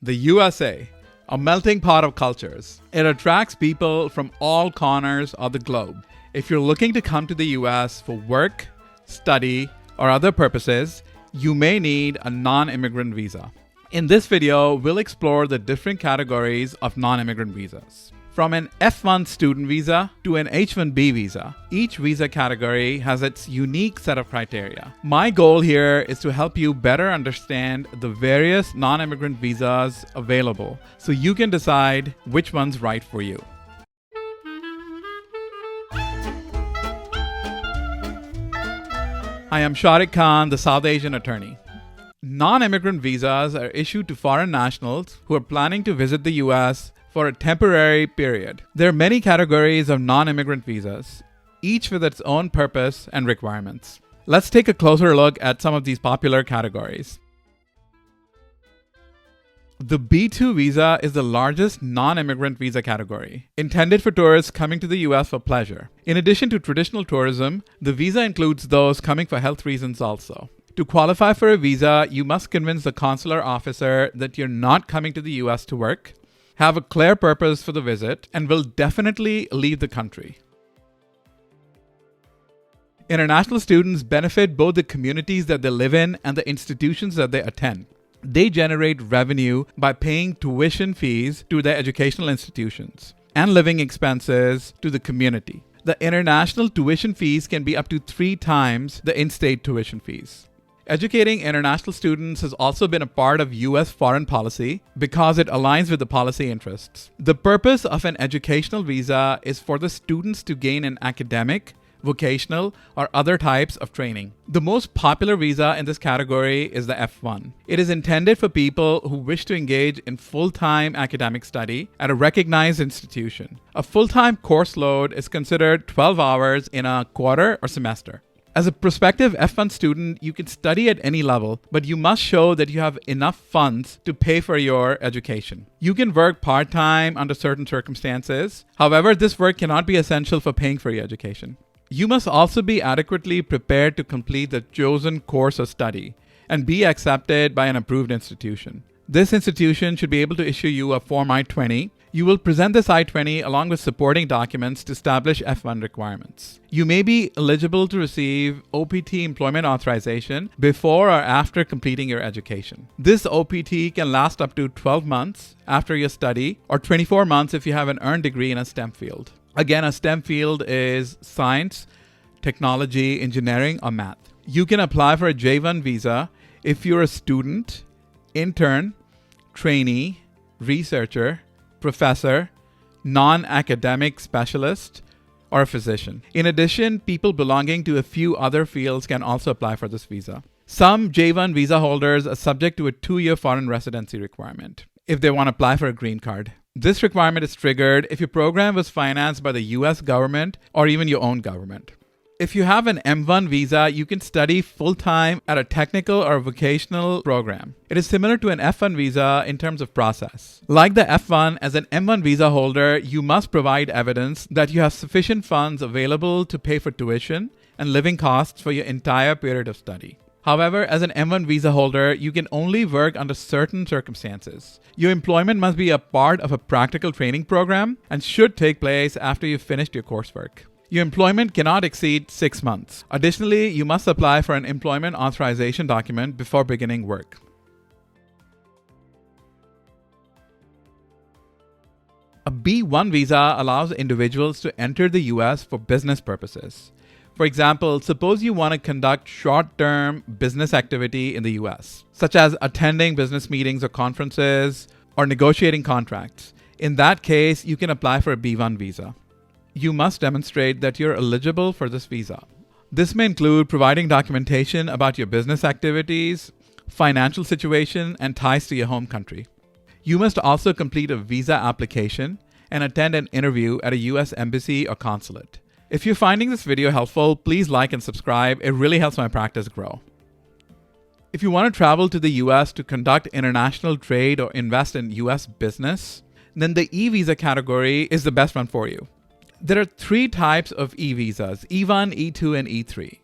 The USA, a melting pot of cultures. It attracts people from all corners of the globe. If you're looking to come to the US for work, study, or other purposes, you may need a non-immigrant visa. In this video, we'll explore the different categories of non-immigrant visas. From an F-1 student visa to an H-1B visa, each visa category has its unique set of criteria. My goal here is to help you better understand the various non-immigrant visas available so you can decide which one's right for you. I am Shariq Khan, the South Asian attorney. Non-immigrant visas are issued to foreign nationals who are planning to visit the US for a temporary period. There are many categories of non-immigrant visas, each with its own purpose and requirements. Let's take a closer look at some of these popular categories. The B2 visa is the largest non-immigrant visa category, intended for tourists coming to the US for pleasure. In addition to traditional tourism, the visa includes those coming for health reasons also. To qualify for a visa, you must convince the consular officer that you're not coming to the US to work, have a clear purpose for the visit, and will definitely leave the country. International students benefit both the communities that they live in and the institutions that they attend. They generate revenue by paying tuition fees to their educational institutions and living expenses to the community. The international tuition fees can be up to 3 times the in-state tuition fees. Educating international students has also been a part of US foreign policy because it aligns with the policy interests. The purpose of an educational visa is for the students to gain an academic, vocational, or other types of training. The most popular visa in this category is the F-1. It is intended for people who wish to engage in full-time academic study at a recognized institution. A full-time course load is considered 12 hours in a quarter or semester. As a prospective F-1 student, you can study at any level, but you must show that you have enough funds to pay for your education. You can work part-time under certain circumstances. However, this work cannot be essential for paying for your education. You must also be adequately prepared to complete the chosen course of study and be accepted by an approved institution. This institution should be able to issue you a Form I-20. You will present this I-20 along with supporting documents to establish F-1 requirements. You may be eligible to receive OPT employment authorization before or after completing your education. This OPT can last up to 12 months after your study or 24 months if you have an earned degree in a STEM field. Again, a STEM field is science, technology, engineering, or math. You can apply for a J-1 visa if you're a student, intern, trainee, researcher, professor, non-academic specialist, or a physician. In addition, people belonging to a few other fields can also apply for this visa. Some J-1 visa holders are subject to a 2-year foreign residency requirement if they want to apply for a green card. This requirement is triggered if your program was financed by the US government or even your own government. If you have an M1 visa, you can study full-time at a technical or vocational program. It is similar to an F1 visa in terms of process. Like the F1, as an M1 visa holder, you must provide evidence that you have sufficient funds available to pay for tuition and living costs for your entire period of study. However, as an M1 visa holder, you can only work under certain circumstances. Your employment must be a part of a practical training program and should take place after you've finished your coursework. Your employment cannot exceed 6 months. Additionally, you must apply for an employment authorization document before beginning work. A B1 visa allows individuals to enter the US for business purposes. For example, suppose you want to conduct short-term business activity in the US, such as attending business meetings or conferences or negotiating contracts. In that case, you can apply for a B1 visa. You must demonstrate that you're eligible for this visa. This may include providing documentation about your business activities, financial situation, and ties to your home country. You must also complete a visa application and attend an interview at a US embassy or consulate. If you're finding this video helpful, please like and subscribe. It really helps my practice grow. If you want to travel to the US to conduct international trade or invest in US business, then the E-visa category is the best one for you. There are 3 types of E-visas: E1, E2, and E3.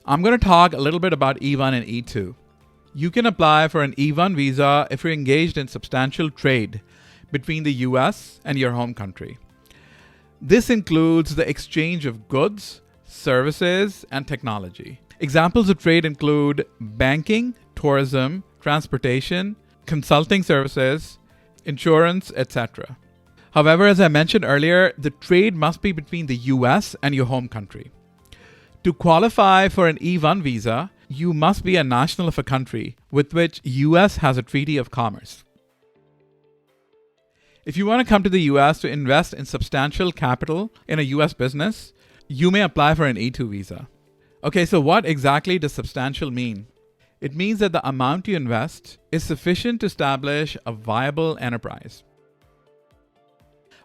I'm going to talk a little bit about E1 and E2. You can apply for an E-1 visa if you're engaged in substantial trade between the US and your home country. This includes the exchange of goods, services, and technology. Examples of trade include banking, tourism, transportation, consulting services, insurance, etc. However, as I mentioned earlier, the trade must be between the US and your home country. To qualify for an E-1 visa, you must be a national of a country with which US has a treaty of commerce. If you want to come to the US to invest in substantial capital in a US business, you may apply for an E-2 visa. Okay, so what exactly does substantial mean? It means that the amount you invest is sufficient to establish a viable enterprise.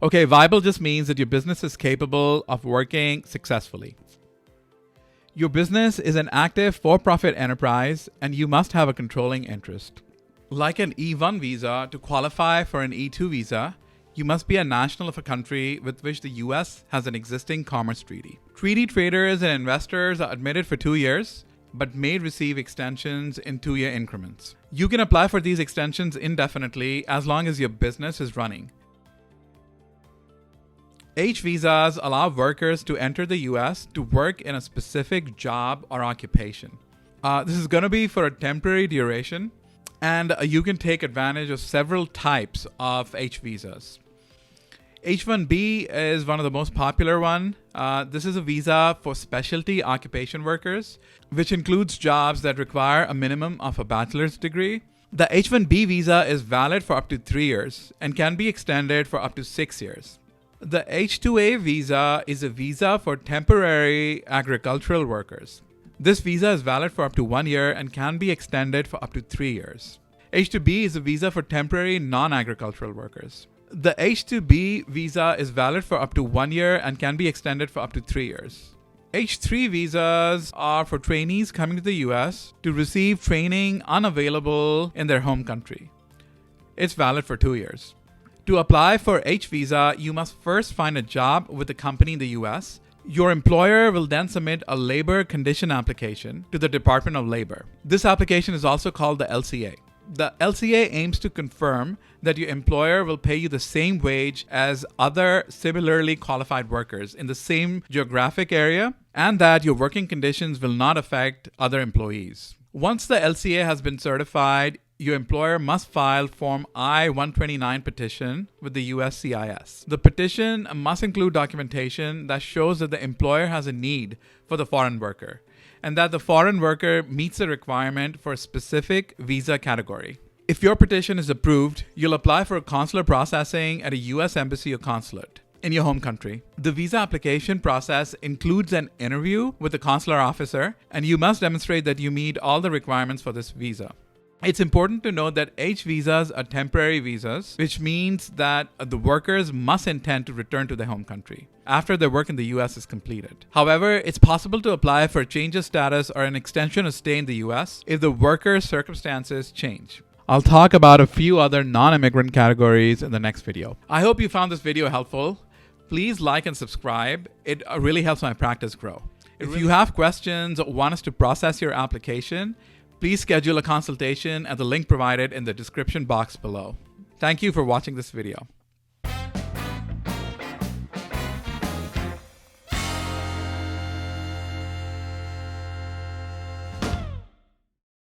Okay, viable just means that your business is capable of working successfully. Your business is an active for-profit enterprise and you must have a controlling interest. Like an E-1 visa, to qualify for an E-2 visa, you must be a national of a country with which the US has an existing commerce treaty. Treaty traders and investors are admitted for 2 years, but may receive extensions in 2-year increments. You can apply for these extensions indefinitely as long as your business is running. H visas allow workers to enter the US to work in a specific job or occupation. This is going to be for a temporary duration, and you can take advantage of several types of H visas. H-1B is one of the most popular one. This is a visa for specialty occupation workers, which includes jobs that require a minimum of a bachelor's degree. The H-1B visa is valid for up to 3 years and can be extended for up to 6 years. The H-2A visa is a visa for temporary agricultural workers. This visa is valid for up to 1 year and can be extended for up to 3 years. H-2B is a visa for temporary non-agricultural workers. The H-2B visa is valid for up to 1 year and can be extended for up to 3 years. H-3 visas are for trainees coming to the US to receive training unavailable in their home country. It's valid for 2 years. To apply for H visa, you must first find a job with a company in the US. Your employer will then submit a labor condition application to the Department of Labor. This application is also called the LCA. The LCA aims to confirm that your employer will pay you the same wage as other similarly qualified workers in the same geographic area and that your working conditions will not affect other employees. Once the LCA has been certified, your employer must file Form I-129 petition with the USCIS. The petition must include documentation that shows that the employer has a need for the foreign worker and that the foreign worker meets the requirement for a specific visa category. If your petition is approved, you'll apply for consular processing at a US embassy or consulate in your home country. The visa application process includes an interview with the consular officer, and you must demonstrate that you meet all the requirements for this visa. It's important to note that H visas are temporary visas, which means that the workers must intend to return to their home country after their work in the US is completed. However, it's possible to apply for a change of status or an extension of stay in the US if the worker's circumstances change. I'll talk about a few other non-immigrant categories in the next video. I hope you found this video helpful. Please like and subscribe. It really helps my practice grow. If you have questions or want us to process your application, please schedule a consultation at the link provided in the description box below. Thank you for watching this video.